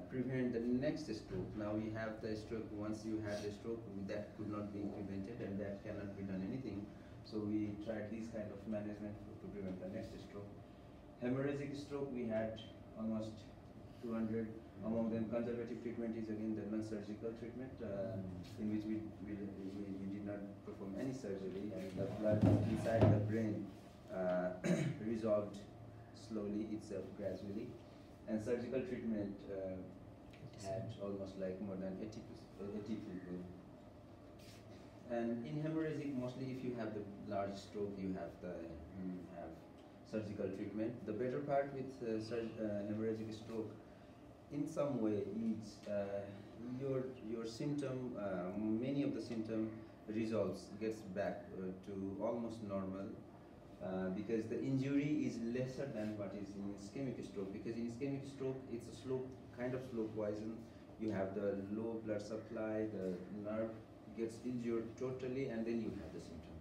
[SPEAKER 1] prevent the next stroke. Now we have the stroke, once you had the stroke, that could not be prevented and that cannot be done anything. So we tried this kind of management to prevent the next stroke. Hemorrhagic stroke, we had almost 200. Among them, conservative treatment is again the non-surgical treatment in which we did not perform any surgery, and the blood inside the brain resolved slowly itself gradually. and surgical treatment had almost like more than 80 people. And in hemorrhagic, mostly if you have the large stroke, you have have surgical treatment. The better part with hemorrhagic stroke, in some way, is your symptom, many of the symptom results gets back to almost normal. Because the injury is lesser than what is in ischemic stroke. Because in ischemic stroke, it's a kind of slow poison. You have the low blood supply, the nerve gets injured totally, and then you have the symptom.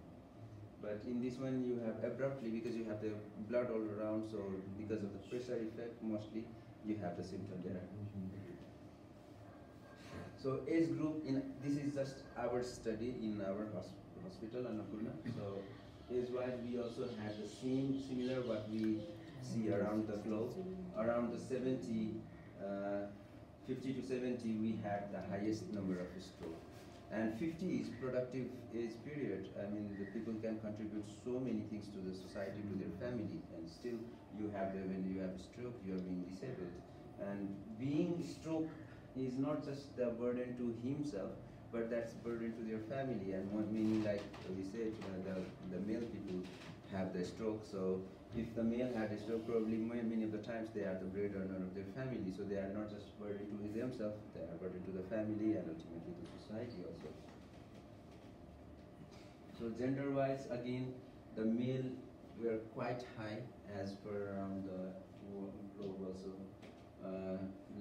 [SPEAKER 1] But in this one, you have abruptly, because you have the blood all around, so because of the pressure effect, mostly, you have the symptom there. So age group, this is just our study in our hospital, Annapurna. So age-wise, we also have the similar what we see around the globe. Around the 50 to 70, we had the highest number of stroke. And 50 is productive age period. I mean, the people can contribute so many things to the society, to their family, and still you have when you have stroke, you are being disabled. And being stroke is not just the burden to himself, but that's burden to their family. And meaning, like we said, the male people have the stroke. So if the male had a stroke, probably many of the times they are the breadwinner of their family. So they are not just burden to themselves, they are burden to the family and ultimately to society also. So gender-wise, again, the male were quite high as per around the globe also.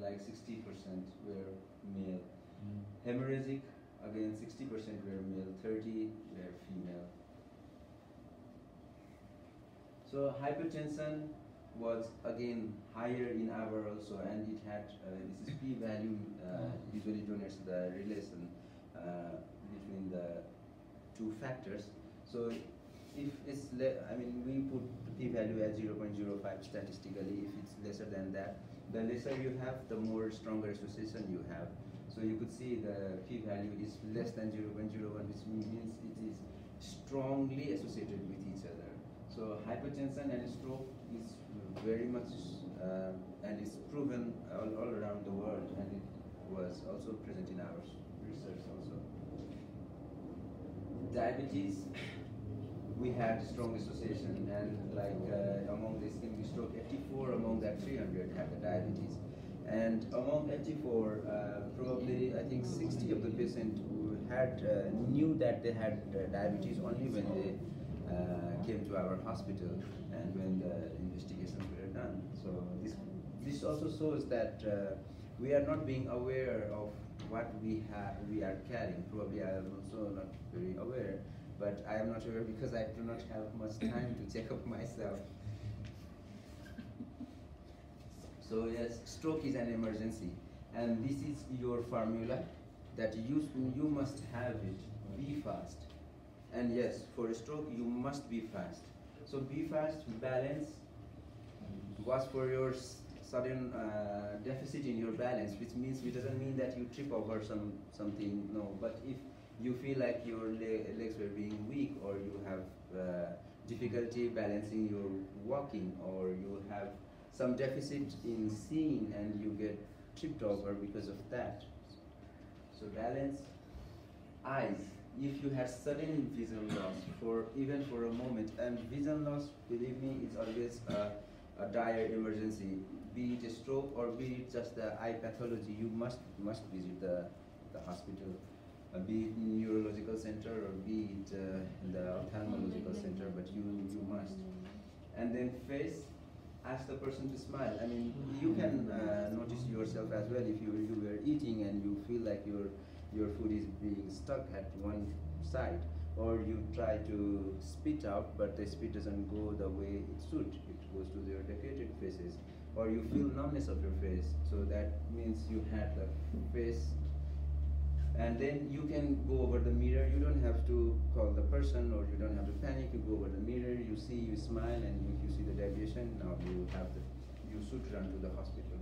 [SPEAKER 1] Like 60% were male. Hemorrhagic, again 60% were male, 30 were female. So hypertension was again higher in our also, and it had this is p-value usually denotes the relation between the two factors. So if it's I mean, we put the p-value at 0.05 statistically. If it's lesser than that, the lesser you have, the more stronger association you have. So you could see the p-value is less than 0.01, which means it is strongly associated with each other. So hypertension and stroke is very much, and is proven all around the world, and it was also present in our research also. Diabetes, we had strong association, and like among the ischemic stroke, 84 among that 300 had the diabetes. And among 84, probably I think 60 of the patients who had knew that they had diabetes only when they came to our hospital and when the investigations were done. So this also shows that we are not being aware of what we are carrying. Probably I am also not very aware, but I am not aware because I do not have much time to check up myself. So yes, stroke is an emergency, and this is your formula that you must have it. Be fast, and yes, for a stroke you must be fast. So be fast, balance. Watch for your sudden deficit in your balance, which means it doesn't mean that you trip over something. No, but if you feel like your legs were being weak, or you have difficulty balancing your walking, or you have some deficit in seeing and you get tripped over because of that. So balance. Eyes. If you have sudden vision loss, even for a moment, and vision loss, believe me, is always a dire emergency. Be it a stroke or be it just the eye pathology, you must visit the hospital. Be it neurological center or be it in the ophthalmological center, but you must. And then face. Ask the person to smile. I mean, you can notice yourself as well if you were eating and you feel like your food is being stuck at one side, or you try to spit out, but the spit doesn't go the way it should. It goes to your decorated faces, or you feel numbness of your face. So that means you had the face. And then you can go over the mirror. You don't have to call the person, or you don't have to panic. You go over the mirror, you see, you smile, and if you see the deviation, now you should run to the hospital.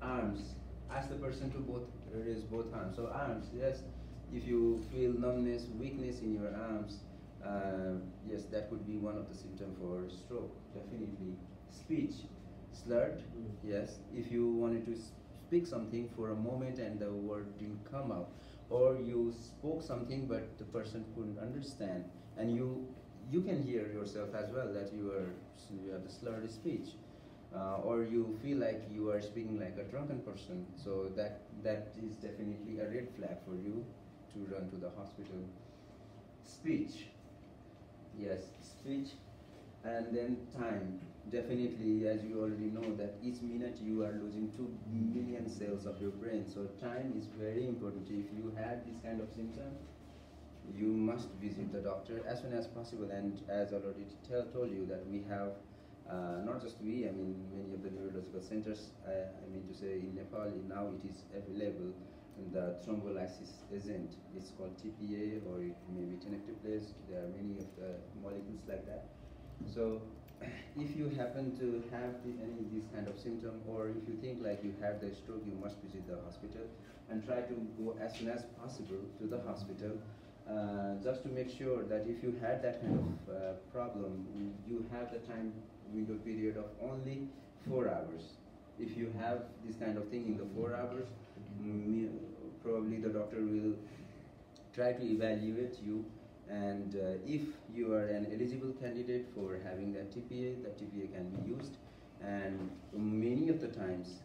[SPEAKER 1] Arms. Ask the person to raise both arms. So arms, yes, if you feel numbness, weakness in your arms, yes, that could be one of the symptoms for stroke, definitely. Speech. slurred. Yes, if you wanted to speak something for a moment and the word didn't come out, or you spoke something but the person couldn't understand, and you can hear yourself as well that you have the slurred speech, or you feel like you are speaking like a drunken person. So that is definitely a red flag for you to run to the hospital. Speech, yes, speech, and then time. Definitely, as you already know, that each minute you are losing 2 million cells of your brain. So time is very important. If you have this kind of symptom, you must visit the doctor as soon as possible. And as already told you, that we have, not just we, I mean many of the neurological centers, I mean to say in Nepal now it is available, the thrombolysis agent. It's called TPA, or it may be tenecteplase. There are many of the molecules like that. So if you happen to have any of these kind of symptom, or if you think like you have the stroke, you must visit the hospital and try to go as soon as possible to the hospital, just to make sure that if you had that kind of problem, you have the time window period of only 4 hours. If you have this kind of thing in the 4 hours, probably the doctor will try to evaluate you, and if you are an eligible candidate for having that TPA can be used, and many of the times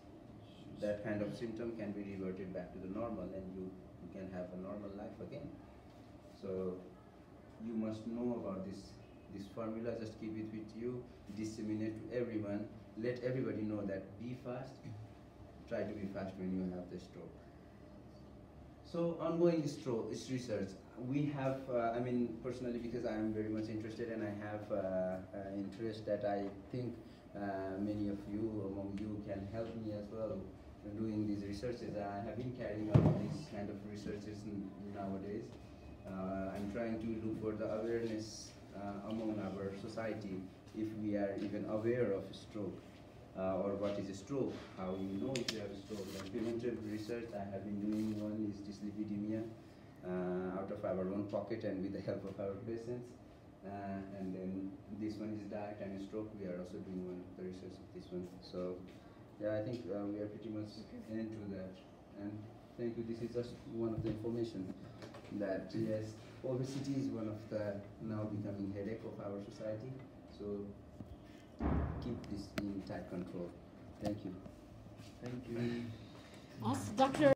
[SPEAKER 1] that kind of symptom can be reverted back to the normal, and you can have a normal life again. So you must know about this formula. Just keep it with you, disseminate to everyone, let everybody know that be fast, try to be fast when you have the stroke. So ongoing stroke research, we have, I mean personally, because I am very much interested and I have interest that I think many of you among you can help me as well doing these researches. I have been carrying out these kind of researches nowadays. I'm trying to look for the awareness among our society, if we are even aware of stroke. Or what is a stroke, how you know if you have a stroke. And preventive research I have been doing, one is dyslipidemia, out of our own pocket and with the help of our patients. And then this one is diet and stroke. We are also doing one of the research of this one. So yeah, I think we are pretty much into that. And thank you. This is just one of the information that yes, obesity is one of the now becoming headache of our society. So keep this in tight control. Thank you.
[SPEAKER 3] Thank you. Awesome, Dr.